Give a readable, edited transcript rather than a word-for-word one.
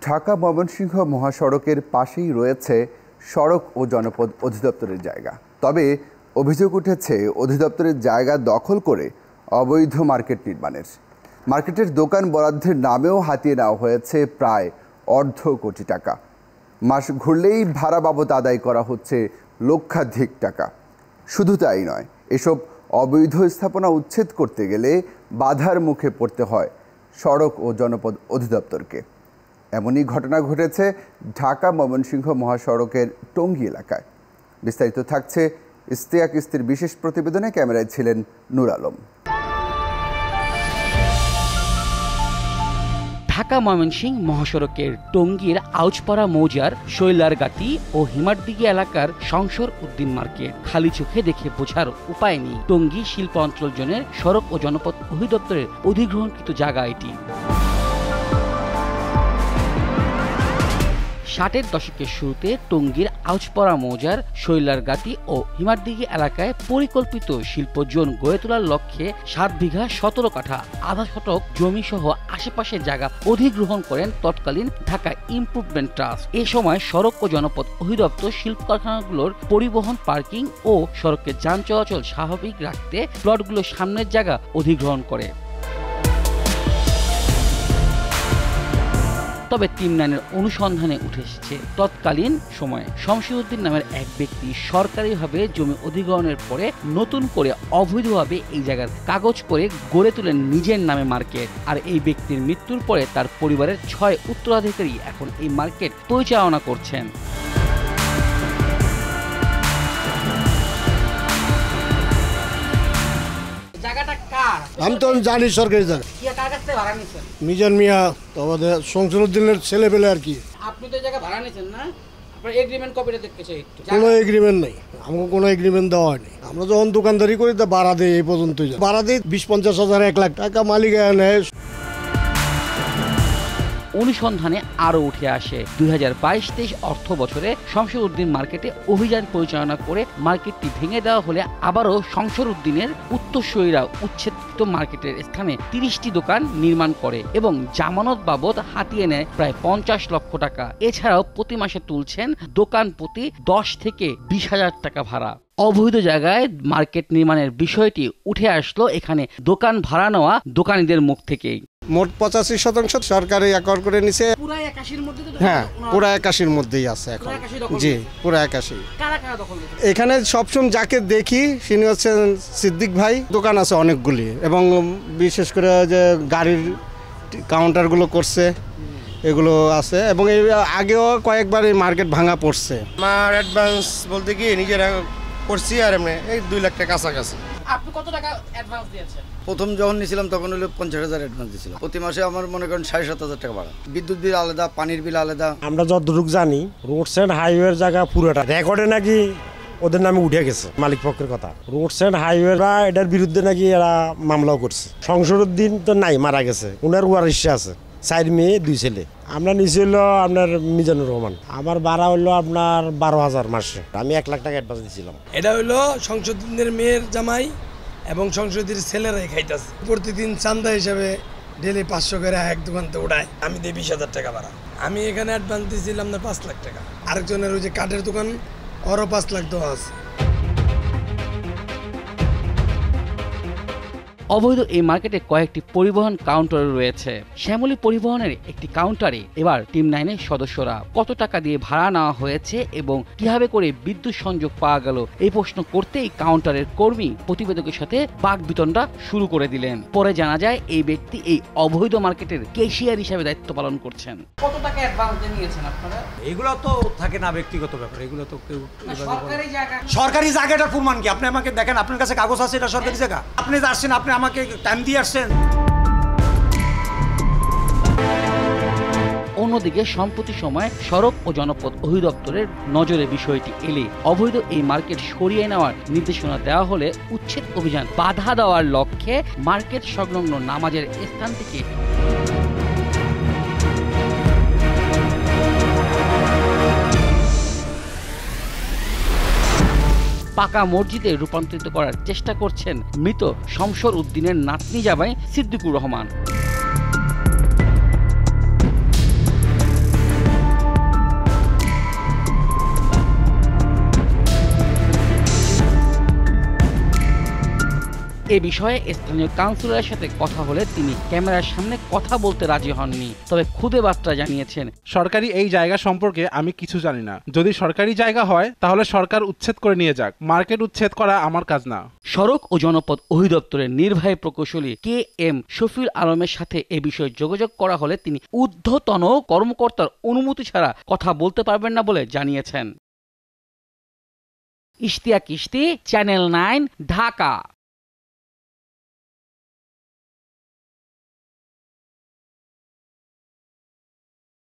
ঢাকা ময়মনসিংহ মহাসড়কের পাশেই রয়েছে সড়ক ও জনপদ অধিদপ্তরের জায়গা। তবে অভিযোগ উঠেছে অধিদপ্তরের জায়গা দখল করে অবৈধ মার্কেট নির্মাণের। মার্কেটের দোকান বরাদ্দের নামেও হাতিয়ে নেওয়া হয়েছে প্রায় অর্ধ কোটি টাকা। মাস ঘুরলেই ভাড়া বাবদ আদায় করা হচ্ছে লক্ষাধিক টাকা। শুধু তাই নয়, এসব অবৈধ স্থাপনা উচ্ছেদ করতে গেলে বাধার মুখে পড়তে হয় সড়ক ও জনপদ অধিদপ্তরকে। এমনই ঘটনা ঘটেছে ঢাকা ময়মনসিংহ মহাসড়কের টঙ্গী এলাকায়। বিস্তারিত থাকছে ইস্তেয়া কিস্তির বিশেষ প্রতিবেদনে। ক্যামেরায় ছিলেন নূর আলম। ঢাকা ময়মনসিংহ মহাসড়কের টঙ্গীর আউচপাড়া মৌজার শৈলারগাতি ও হিমারদিঘি এলাকার সংসর উদ্দিন মার্কেট খালি চোখে দেখে বোঝার উপায় নেই। টঙ্গী শিল্প অঞ্চল জোনের সড়ক ও জনপদ অধিদপ্তরের অধিগ্রহণকৃত জায়গা এটি। 60-এর দশকের শুরুতে টঙ্গীর আউচপাড়া মৌজার শৈলারগাতি ও হিমারদিঘি এলাকায় পরিকল্পিত শিল্প জোন গড়ে তোলার লক্ষ্যে 7 বিঘা 17 কাঠা আধা শতক জমি সহ আশেপাশের জায়গা অধিগ্রহণ করেন তৎকালীন ঢাকা ইমপ্রুভমেন্ট ট্রাস্ট। এ সময় সড়ক ও জনপদ অধিদপ্তর শিল্প কারখানাগুলোর পরিবহন, পার্কিং ও সড়কের যান চলাচল স্বাভাবিক রাখতে প্লটগুলোর সামনের জায়গা অধিগ্রহণ করে। তবে টিম 9-এর অনুসন্ধানে উঠে এসেছে তৎকালীন সময়ে শমশির উদ্দিন নামের এক ব্যক্তি সরকারিভাবে জমি অধিগ্রহণের পরে নতুন করে অবৈধভাবে এই জায়গার কাগজ করে গড়ে তোলেন নিজের নামে মার্কেট। আর এই ব্যক্তির মৃত্যুর পরে তার পরিবারের 6 উত্তরাধিকারী এখন এই মার্কেট পরিচালনা করছেন। আমি তো জানি সরকারি জায়গা মিজান মিয়া, আমাদের শমসুরউদ্দিনের ছেলে পেলে আর কি। আপনি তো জায়গা ভাড়া নিয়েছেন না? আপনার এগ্রিমেন্ট কপিটা দেখতে চাই একটু। কোনো এগ্রিমেন্ট নেই, আমাকে কোনো এগ্রিমেন্ট দেওয়া হয়নি। আমরা যখন দোকানদারি করি তা ভাড়া দেয়, এই পর্যন্তই ভাড়া দেয় 20-50 হাজার 1 লাখ টাকা মালিক নেয়। অনুসন্ধানে আরও উঠে আসে 2022-23 অর্থ বছরে শমশির উদ্দিন মার্কেটে অভিযান পরিচালনা করে মার্কেটটি ভেঙে দেওয়া হলে আবারও শমশির উদ্দিনের উত্তরসূরিরা উচ্ছেদকৃত মার্কেটের স্থানে 30টি দোকান নির্মাণ করে এবং জামানত বাবদ হাতিয়ে নেয় প্রায় 50 লক্ষ টাকা। এছাড়াও প্রতি মাসে তুলছেন দোকান প্রতি 10 থেকে 20 হাজার টাকা ভাড়া। অবৈধ জায়গায় মার্কেট নির্মাণের বিষয়টি উঠে আসলো এখানে দোকান ভাড়া নেওয়া দোকানিদের মুখ থেকেই। মোট 85% সরকারি একর করে নিছে। পুরো 81-র মধ্যে তো? হ্যাঁ, পুরো 81-র মধ্যেই আছে এখন। জি, পুরো 81। কারা কারা দখল করছে? এখানে সবসময় যাকে দেখি তিনি হচ্ছেন সিদ্দিক ভাই। দোকান আছে অনেকগুলি এবং বিশেষ করে যে গাড়ির কাউন্টারগুলো করছে এগুলো আছে এবং এই আগেও কয়েকবার এই মার্কেট ভাঙা পড়ছে। আমার অ্যাডভান্স বলতে কি নিজেরা করছি আর এমনি এই 2 লাখ টাকা কাছাকাছি। আপনি কত টাকা অ্যাডভান্স দিয়েছেন? প্রথম যখন নিয়েছিলাম তখন হলো 50,000 অ্যাডভান্স দিয়েছিলাম। প্রতি মাসে আমার মনে করেন 7,500 টাকা ভাড়া। বিদ্যুৎ বিল আলাদা, পানির বিল আলাদা। আমরা যতটুকু জানি রোড সাইড হাইওয়ের জায়গা পুরোটা রেকর্ডে নাকি ওদের নামে উঠে গেছে, মালিক পক্ষের কথা। রোড সাইড হাইওয়েরা এটার বিরুদ্ধে নাকি এরা মামলাও করছে। শমসুরউদ্দিন তো নাই, মারা গেছে। ওনার ওয়ারিশ আছে, 4 মেয়ে 2 ছেলে। আমরা নিচে হলো আপনার মিজানুর রহমান। আমার ভাড়া হলো আপনার 12,000 মাসে। আমি 1 লাখ টাকা অ্যাডভান্স দিয়েছিলাম। এটা হলো সংসদের মেয়ের জামাই এবং সংসদের ছেলেরাই খাইতেছে। প্রতিদিন চান্দা হিসাবে ডেলি 500 করে এক দোকানতে উঠায়। আমি দিই 20,000 টাকা ভাড়া। আমি এখানে অ্যাডভান্স দিয়েছিলাম না 5 লাখ টাকা। আরেকজনের ওই যে কাঠের দোকান, ওরও 5 লাখ দেওয়া আছে। অবৈধ এই মার্কেটে কয়েকটি পরিবহন কাউন্টার রয়েছে। শ্যামলী পরিবহনের একটি কাউন্টারে এবার টিম 9-এর সদস্যরা কত টাকা দিয়ে ভাড়া নেওয়া হয়েছে এবং কিভাবে করে বিদ্যুৎ সংযোগ পাওয়া গেল এই প্রশ্ন করতেই কাউন্টারের কর্মী প্রতিবেদকের সাথে বাকবিতণ্ডা শুরু করে দিলেন। পরে জানা যায় এই ব্যক্তি এই অবৈধ মার্কেটের ক্যাশিয়ার হিসেবে দায়িত্ব পালন করছেন। কত টাকা অ্যাডভান্স নিয়েছেন আপনারা? এগুলো তো থাকে না ব্যক্তিগত ব্যাপার, এগুলো তো কেউ সরকারি জায়গাটার প্রমাণ কি? আপনি আমাকে দেখেন, আপনার কাছে কাগজ আছে এটা সরকারি জায়গা? আপনি আসছেন, আপনি আমাকে টাইম দিয়ে আসছেন। অন্যদিকে সম্প্রতি সময় সড়ক ও জনপদ অধিদপ্তরের নজরে বিষয়টি এলে অবৈধ এই মার্কেট সরিয়ে নেওয়ার নির্দেশনা দেওয়া হলে উচ্ছেদ অভিযান বাধা দেওয়ার লক্ষ্যে মার্কেট সংলগ্ন নামাজের স্থান থেকে পাকা মসজিদে রূপান্তরিত করার চেষ্টা করছেন মৃত শমশির উদ্দিনের নাতনি জামাই সিদ্দিকুর রহমান। এ বিষয়ে স্থানীয় কাউন্সিলরের সাথে কথা হলে তিনি ক্যামেরার সামনে কথা বলতে রাজি হননি, তবে খুদে বার্তা জানিয়েছেন, সরকারি এই জায়গা সম্পর্কে আমি কিছু জানি না। যদি সরকারি জায়গা হয় তাহলে সরকার উচ্ছেদ করে নিয়ে যাক, মার্কেট উচ্ছেদ করা আমার কাজ না। সড়ক ও জনপথ অধিদপ্তরের নির্বাহী প্রকৌশলী KM শফিউল আলমের সাথে এ বিষয়ে যোগাযোগ করা হলে তিনি ঊর্ধ্বতন কর্মকর্তার অনুমতি ছাড়া কথা বলতে পারবেন না বলে জানিয়েছেন। ইশতিয়াক ইশতি, চ্যানেল 9, ঢাকা।